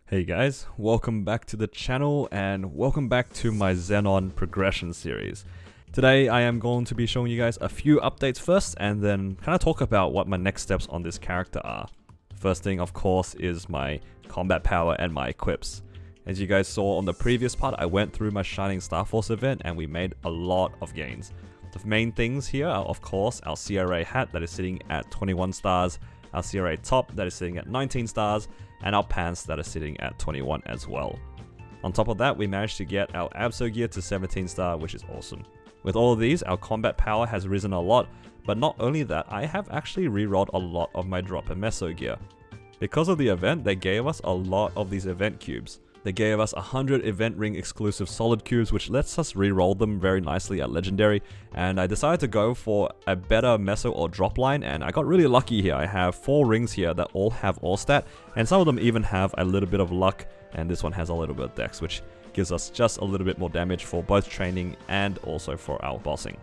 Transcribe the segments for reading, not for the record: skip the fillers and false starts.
Hey guys, welcome back to the channel and welcome back to my Xenon progression series. Today I am going to be showing you guys a few updates first and then kind of talk about what my next steps on this character are. First thing of course is my combat power and my equips. As you guys saw on the previous part, I went through my Shining Star Force event and we made a lot of gains. The main things here are of course our CRA hat that is sitting at 21 stars, our CRA top that is sitting at 19 stars, and our pants that are sitting at 21 as well. On top of that, we managed to get our Absolab gear to 17 star, which is awesome. With all of these, our combat power has risen a lot, but not only that, I have actually rerolled a lot of my drop and meso gear. Because of the event, they gave us a lot of these event cubes. They gave us 100 event ring exclusive solid cubes, which lets us reroll them very nicely at legendary, and I decided to go for a better meso or drop line, and I got really lucky here. I have 4 rings here that all have all stat, and some of them even have a little bit of luck, and this one has a little bit of dex, which gives us just a little bit more damage for both training and also for our bossing.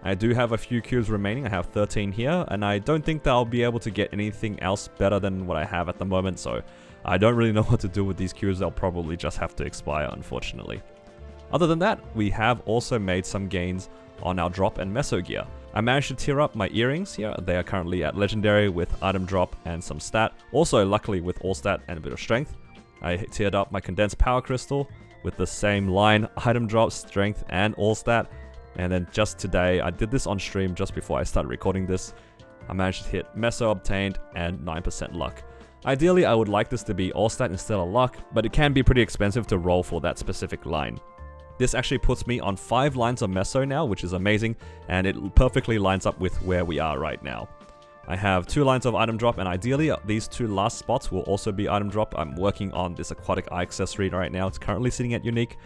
I do have a few cubes remaining. I have 13 here, and I don't think that I'll be able to get anything else better than what I have at the moment, so I don't really know what to do with these cubes. They'll probably just have to expire, unfortunately. Other than that, we have also made some gains on our drop and meso gear. I managed to tier up my earrings here. They are currently at legendary with item drop and some stat. Also, luckily with all stat and a bit of strength. I tiered up my condensed power crystal with the same line, item drop, strength, and all stat. And then just today, I did this on stream just before I started recording this. I managed to hit meso obtained and 9% luck. Ideally, I would like this to be all stat instead of luck, but it can be pretty expensive to roll for that specific line. This actually puts me on 5 lines of meso now, which is amazing, and it perfectly lines up with where we are right now. I have 2 lines of item drop, and ideally these 2 last spots will also be item drop. I'm working on this aquatic eye accessory right now. It's currently sitting at unique.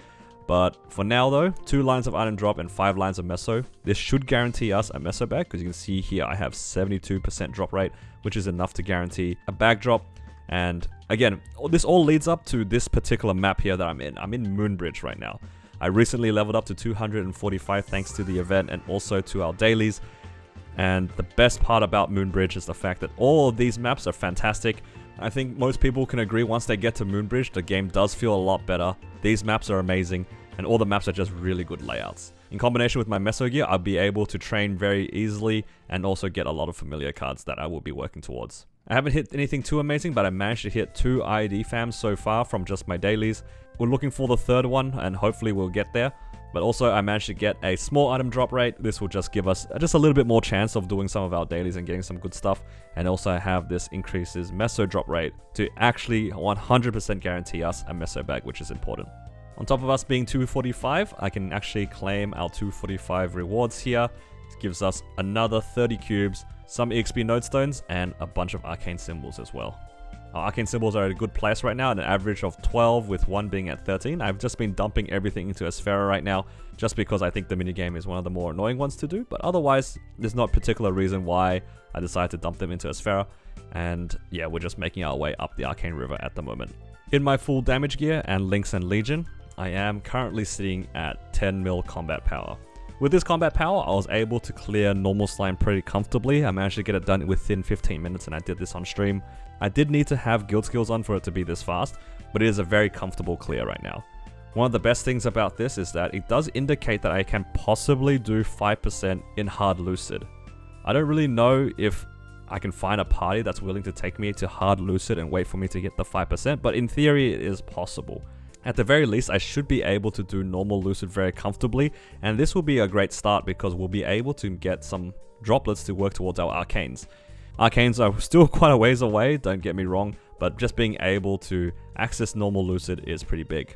But for now though, 2 lines of item drop and 5 lines of meso. This should guarantee us a meso bag, because you can see here I have 72% drop rate, which is enough to guarantee a bag drop. And again, this all leads up to this particular map here that I'm in. I'm in Moonbridge right now. I recently leveled up to 245 thanks to the event and also to our dailies. And the best part about Moonbridge is the fact that all of these maps are fantastic. I think most people can agree once they get to Moonbridge, the game does feel a lot better. These maps are amazing, and all the maps are just really good layouts. In combination with my meso gear, I'll be able to train very easily and also get a lot of familiar cards that I will be working towards. I haven't hit anything too amazing, but I managed to hit 2 IED fams so far from just my dailies. We're looking for the 3rd one, and hopefully we'll get there. But also I managed to get a small item drop rate. This will just give us just a little bit more chance of doing some of our dailies and getting some good stuff. And also I have this increases meso drop rate to actually 100% guarantee us a meso bag, which is important. On top of us being 245, I can actually claim our 245 rewards here. It gives us another 30 cubes, some EXP nodestones, and a bunch of arcane symbols as well. Our arcane symbols are at a good place right now, at an average of 12 with one being at 13. I've just been dumping everything into Asphera right now, just because I think the minigame is one of the more annoying ones to do, but otherwise, there's not a particular reason why I decided to dump them into Asphera, and yeah, we're just making our way up the Arcane River at the moment. In my full damage gear and Lynx and Legion, I am currently sitting at 10 mil combat power. With this combat power, I was able to clear normal slime pretty comfortably. I managed to get it done within 15 minutes and I did this on stream. I did need to have guild skills on for it to be this fast, but it is a very comfortable clear right now. One of the best things about this is that it does indicate that I can possibly do 5% in hard Lucid. I don't really know if I can find a party that's willing to take me to hard Lucid and wait for me to get the 5%, but in theory it is possible. At the very least, I should be able to do normal Lucid very comfortably, and this will be a great start because we'll be able to get some droplets to work towards our arcanes. Arcanes are still quite a ways away, don't get me wrong, but just being able to access normal Lucid is pretty big.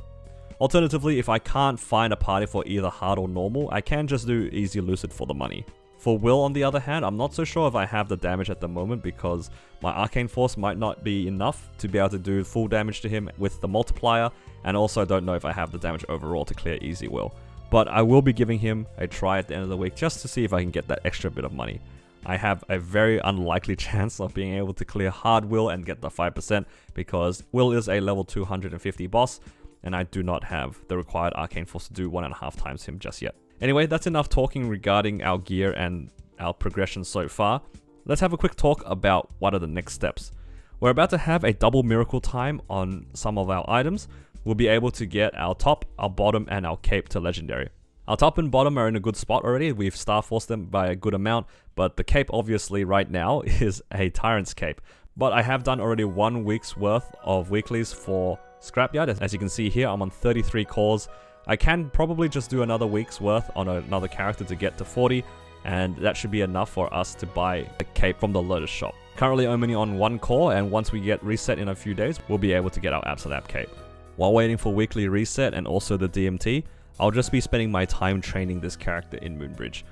Alternatively, if I can't find a party for either hard or normal, I can just do easy Lucid for the money. For Will, on the other hand, I'm not so sure if I have the damage at the moment because my Arcane Force might not be enough to be able to do full damage to him with the multiplier, and also don't know if I have the damage overall to clear easy Will. But I will be giving him a try at the end of the week just to see if I can get that extra bit of money. I have a very unlikely chance of being able to clear hard Will and get the 5% because Will is a level 250 boss, and I do not have the required Arcane Force to do 1.5 times him just yet. Anyway, that's enough talking regarding our gear and our progression so far. Let's have a quick talk about what are the next steps. We're about to have a double miracle time on some of our items. We'll be able to get our top, our bottom, and our cape to legendary. Our top and bottom are in a good spot already. We've star forced them by a good amount, but the cape obviously right now is a Tyrant's cape. But I have done already 1 week's worth of weeklies for Scrapyard. As you can see here, I'm on 33 cores. I can probably just do another week's worth on another character to get to 40, and that should be enough for us to buy the cape from the Lotus shop. Currently only on 1 core, and once we get reset in a few days, we'll be able to get our Absolab cape. While waiting for weekly reset and also the DMT, I'll just be spending my time training this character in Moonbridge.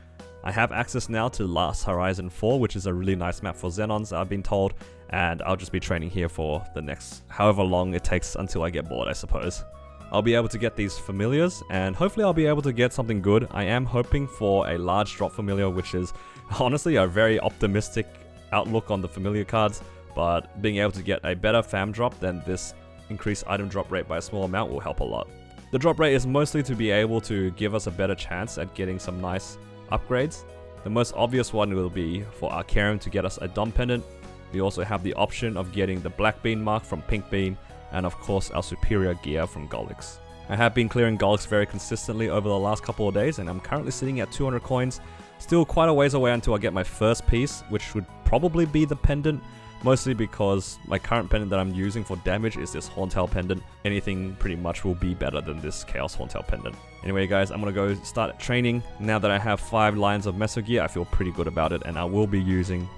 I have access now to Last Horizon 4, which is a really nice map for Xenons, I've been told, and I'll just be training here for the next however long it takes until I get bored, I suppose. I'll be able to get these familiars, and hopefully I'll be able to get something good. I am hoping for a large drop familiar, which is honestly a very optimistic outlook on the familiar cards, but being able to get a better fam drop than this increased item drop rate by a small amount will help a lot. The drop rate is mostly to be able to give us a better chance at getting some nice upgrades. The most obvious one will be for Arcarium to get us a Dom Pendant. We also have the option of getting the Black Bean mark from Pink Bean, and of course our superior gear from Golix. I have been clearing Golix very consistently over the last couple of days, and I'm currently sitting at 200 coins. Still quite a ways away until I get my first piece, which would probably be the pendant. Mostly because my current pendant that I'm using for damage is this Horntail pendant. Anything pretty much will be better than this Chaos Horntail pendant. Anyway guys, I'm gonna go start training. Now that I have 5 lines of Meso gear, I feel pretty good about it, and I will be using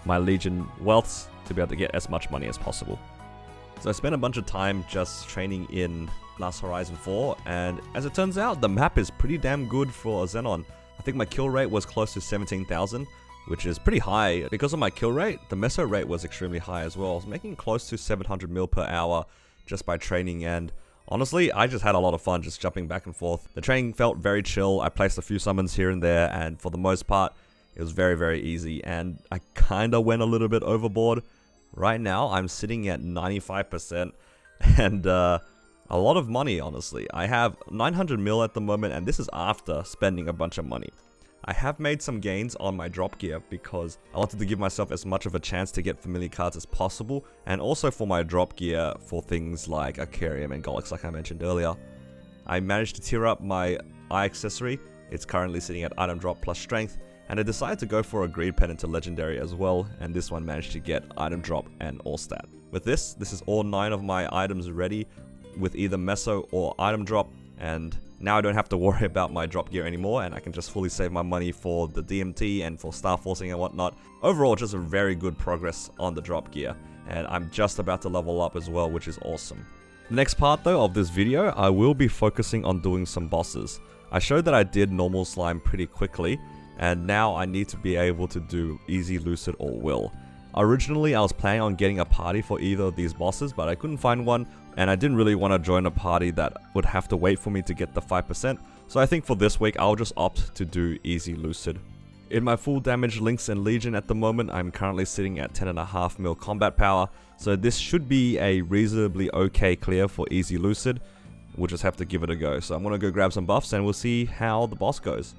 my Legion wealths to be able to get as much money as possible. So I spent a bunch of time just training in Last Horizon 4, and as it turns out, the map is pretty damn good for a Xenon. I think my kill rate was close to 17,000. Which is pretty high. Because of my kill rate, the meso rate was extremely high as well. I was making close to 700 mil per hour just by training, and honestly, I just had a lot of fun just jumping back and forth. The training felt very chill. I placed a few summons here and there, and for the most part, it was very, very easy, and I kinda went a little bit overboard. Right now, I'm sitting at 95%, and a lot of money, honestly. I have 900 mil at the moment, and this is after spending a bunch of money. I have made some gains on my drop gear because I wanted to give myself as much of a chance to get familiar cards as possible, and also for my drop gear for things like Arcarium and Golix like I mentioned earlier. I managed to tier up my eye accessory. It's currently sitting at item drop plus strength, and I decided to go for a greed pendant to legendary as well, and this one managed to get item drop and all stat. With this is all 9 of my items ready with either meso or item drop, and now I don't have to worry about my drop gear anymore, and I can just fully save my money for the DMT and for star forcing and whatnot. Overall, just a very good progress on the drop gear, and I'm just about to level up as well, which is awesome. The next part though of this video, I will be focusing on doing some bosses. I showed that I did normal slime pretty quickly, and now I need to be able to do easy, lucid, or will. Originally, I was planning on getting a party for either of these bosses, but I couldn't find one, and I didn't really want to join a party that would have to wait for me to get the 5%, so I think for this week, I'll just opt to do easy lucid. In my full damage Lynx and Legion at the moment, I'm currently sitting at 10.5 mil combat power, so this should be a reasonably okay clear for easy lucid. We'll just have to give it a go. So I'm going to go grab some buffs and we'll see how the boss goes.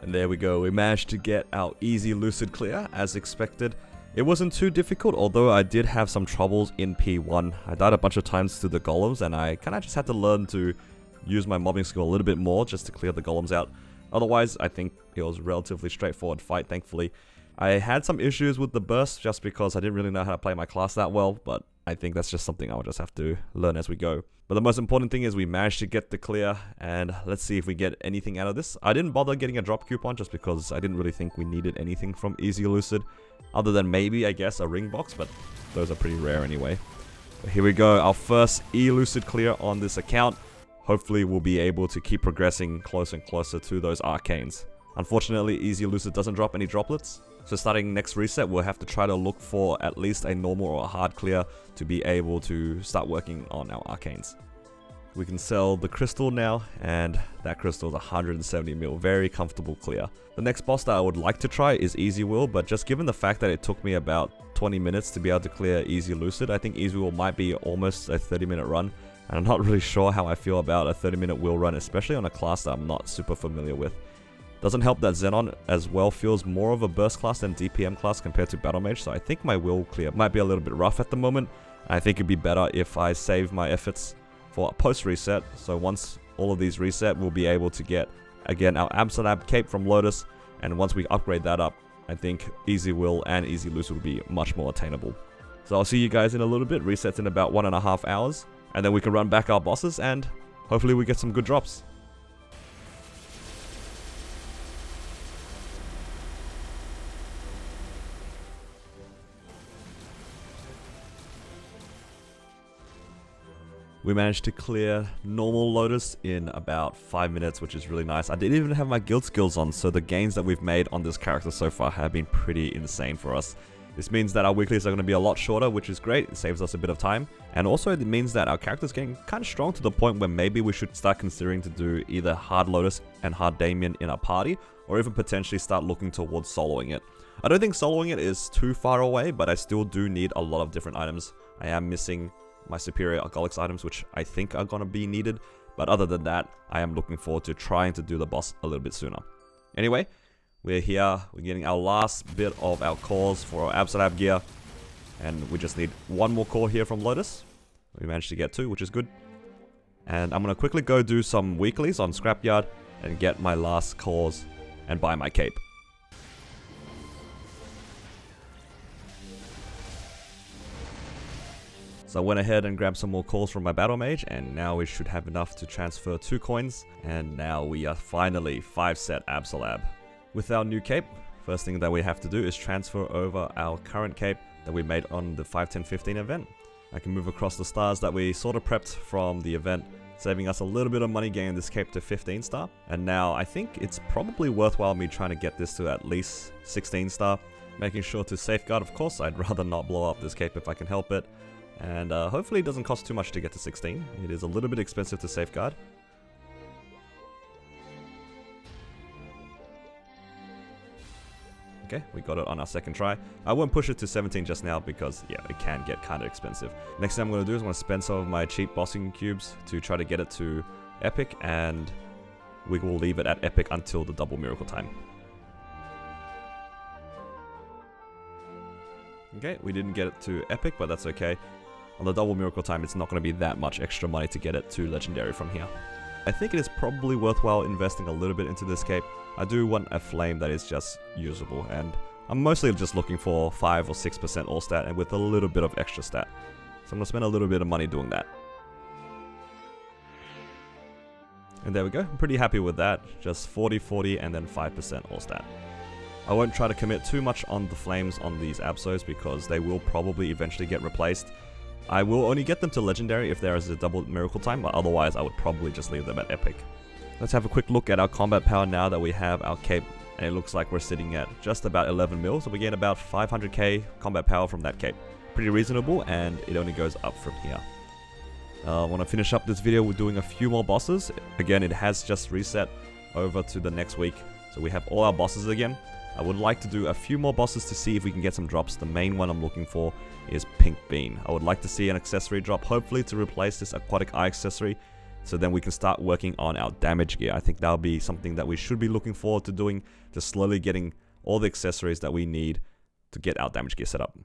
And there we go, we managed to get our easy lucid clear as expected. It wasn't too difficult, although I did have some troubles in P1. I died a bunch of times to the golems, and I kinda just had to learn to use my mobbing skill a little bit more just to clear the golems out. Otherwise, I think it was a relatively straightforward fight, thankfully. I had some issues with the burst just because I didn't really know how to play my class that well, but I think that's just something I'll just have to learn as we go. But the most important thing is we managed to get the clear, and let's see if we get anything out of this. I didn't bother getting a drop coupon just because I didn't really think we needed anything from Easy Lucid, other than maybe, I guess, a ring box, but those are pretty rare anyway. But here we go, our first E-Lucid clear on this account. Hopefully we'll be able to keep progressing closer and closer to those arcanes. Unfortunately, Easy Lucid doesn't drop any droplets, so starting next reset, we'll have to try to look for at least a normal or a hard clear to be able to start working on our arcanes. We can sell the crystal now, and that crystal is 170 mil, very comfortable clear. The next boss that I would like to try is Easy Will, but just given the fact that it took me about 20 minutes to be able to clear Easy Lucid, I think Easy Will might be almost a 30-minute run, and I'm not really sure how I feel about a 30-minute will run, especially on a class that I'm not super familiar with. Doesn't help that Xenon as well feels more of a burst class than DPM class compared to Battle Mage, so I think my will clear might be a little bit rough at the moment. I think it'd be better if I save my efforts for a post reset, so once all of these reset, we'll be able to get, again, our Absolab cape from Lotus, and once we upgrade that up, I think Easy Will and Easy Lucid will be much more attainable. So I'll see you guys in a little bit, resets in about 1.5 hours, and then we can run back our bosses, and hopefully we get some good drops. We managed to clear normal Lotus in about 5 minutes, which is really nice. I didn't even have my guild skills on, so the gains that we've made on this character so far have been pretty insane for us. This means that our weeklies are going to be a lot shorter, which is great. It saves us a bit of time. And also it means that our character's getting kind of strong to the point where maybe we should start considering to do either hard Lotus and hard Damien in our party, or even potentially start looking towards soloing it. I don't think soloing it is too far away, but I still do need a lot of different items. I am missing my superior alcoholics items, which I think are gonna be needed, but other than that, I am looking forward to trying to do the boss a little bit sooner. Anyway, we're here, we're getting our last bit of our cores for our Absolab gear, and we just need one more core here from Lotus. We managed to get 2, which is good. And I'm gonna quickly go do some weeklies on Scrapyard and get my last cores and buy my cape. So I went ahead and grabbed some more calls from my Battle Mage, and now we should have enough to transfer 2 coins, and now we are finally 5-set Absolab. With our new cape, first thing that we have to do is transfer over our current cape that we made on the 5, 10, 15 event. I can move across the stars that we sort of prepped from the event, saving us a little bit of money getting this cape to 15 star. And now I think it's probably worthwhile me trying to get this to at least 16 star, making sure to safeguard, of course. I'd rather not blow up this cape if I can help it. And hopefully it doesn't cost too much to get to 16. It is a little bit expensive to safeguard. Okay, we got it on our second try. I won't push it to 17 just now because, yeah, it can get kind of expensive. Next thing I'm going to do is I'm going to spend some of my cheap bossing cubes to try to get it to Epic, and we will leave it at Epic until the double miracle time. Okay, we didn't get it to Epic, but that's okay. On the double miracle time, it's not going to be that much extra money to get it to Legendary from here. I think it is probably worthwhile investing a little bit into this cape. I do want a flame that is just usable, and I'm mostly just looking for 5 or 6% all stat and with a little bit of extra stat. So I'm going to spend a little bit of money doing that. And there we go, I'm pretty happy with that. Just 40, 40, and then 5% all stat. I won't try to commit too much on the flames on these Absols because they will probably eventually get replaced. I will only get them to Legendary if there is a double miracle time, but otherwise I would probably just leave them at Epic. Let's have a quick look at our combat power now that we have our cape, and it looks like we're sitting at just about 11 mil, so we get about 500k combat power from that cape. Pretty reasonable, and it only goes up from here. I want to finish up this video with doing a few more bosses. Again, it has just reset over to the next week, so we have all our bosses again. I would like to do a few more bosses to see if we can get some drops. The main one I'm looking for is Pink Bean. I would like to see an accessory drop, hopefully to replace this Aquatic Eye accessory, so then we can start working on our damage gear. I think that'll be something that we should be looking forward to doing, just slowly getting all the accessories that we need to get our damage gear set up.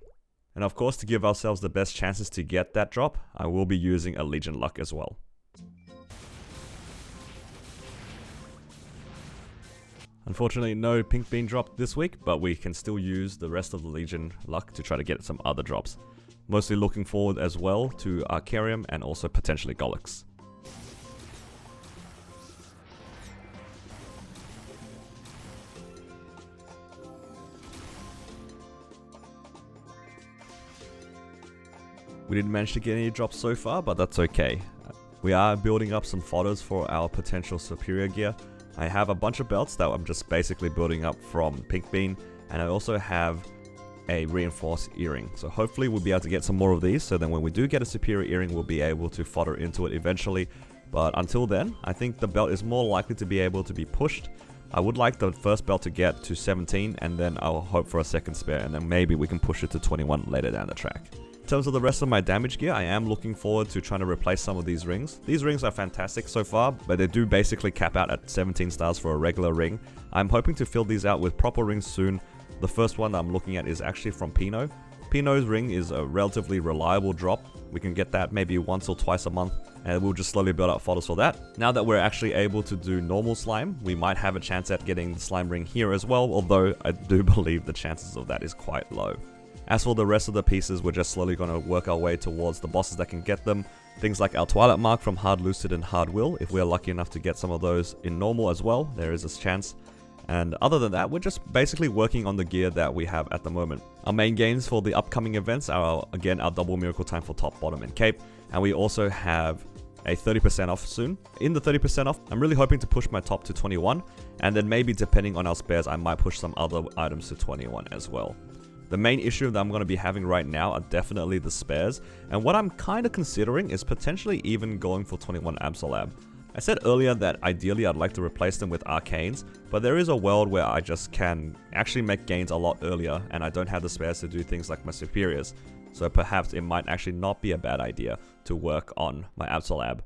And of course, to give ourselves the best chances to get that drop, I will be using a Legion Luck as well. Unfortunately, no pink bean drop this week, but we can still use the rest of the Legion luck to try to get some other drops. Mostly looking forward as well to Arcarium and also potentially Golix. We didn't manage to get any drops so far, but that's okay. We are building up some fodders for our potential superior gear. I have a bunch of belts that I'm just basically building up from Pink Bean, and I also have a reinforced earring. So hopefully we'll be able to get some more of these, so then when we do get a superior earring, we'll be able to fodder into it eventually. But until then, I think the belt is more likely to be able to be pushed. I would like the first belt to get to 17, and then I'll hope for a second spare, and then maybe we can push it to 21 later down the track. In terms of the rest of my damage gear, I am looking forward to trying to replace some of these rings. These rings are fantastic so far, but they do basically cap out at 17 stars for a regular ring. I'm hoping to fill these out with proper rings soon. The first one that I'm looking at is actually from Pino. Pino's ring is a relatively reliable drop. We can get that maybe once or twice a month, and we'll just slowly build up fodders for that. Now that we're actually able to do normal slime, we might have a chance at getting the slime ring here as well, although I do believe the chances of that is quite low. As for the rest of the pieces, we're just slowly going to work our way towards the bosses that can get them. Things like our Twilight Mark from Hard Lucid and Hard Will, if we're lucky enough to get some of those in normal as well, there is a chance. And other than that, we're just basically working on the gear that we have at the moment. Our main gains for the upcoming events are, again, our double miracle time for top, bottom, and cape. And we also have a 30% off soon. In the 30% off, I'm really hoping to push my top to 21. And then maybe depending on our spares, I might push some other items to 21 as well. The main issue that I'm going to be having right now are definitely the spares, and what I'm kind of considering is potentially even going for 21 Absolab. I said earlier that ideally I'd like to replace them with Arcanes, but there is a world where I just can actually make gains a lot earlier and I don't have the spares to do things like my superiors, so perhaps it might actually not be a bad idea to work on my Absolab.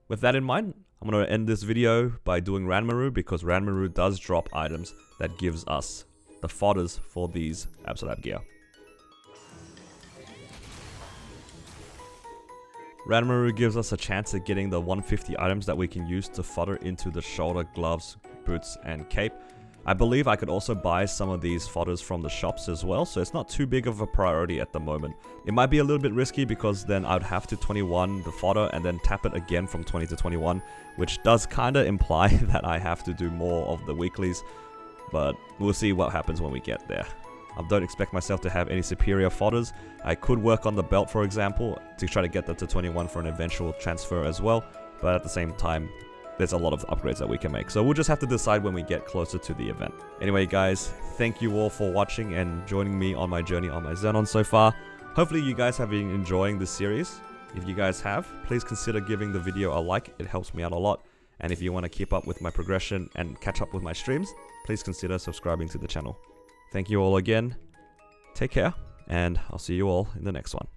With that in mind, I'm going to end this video by doing Ranmaru, because Ranmaru does drop items that gives us the fodders for these Absolab gear. Ranmaru gives us a chance at getting the 150 items that we can use to fodder into the shoulder, gloves, boots, and cape. I believe I could also buy some of these fodders from the shops as well, so it's not too big of a priority at the moment. It might be a little bit risky because then I'd have to 21 the fodder and then tap it again from 20 to 21, which does kind of imply that I have to do more of the weeklies. But we'll see what happens when we get there. I don't expect myself to have any superior fodders. I could work on the belt, for example, to try to get that to 21 for an eventual transfer as well. But at the same time, there's a lot of upgrades that we can make. So we'll just have to decide when we get closer to the event. Anyway, guys, thank you all for watching and joining me on my journey on my Xenon so far. Hopefully you guys have been enjoying this series. If you guys have, please consider giving the video a like. It helps me out a lot. And if you want to keep up with my progression and catch up with my streams, please consider subscribing to the channel. Thank you all again, take care, and I'll see you all in the next one.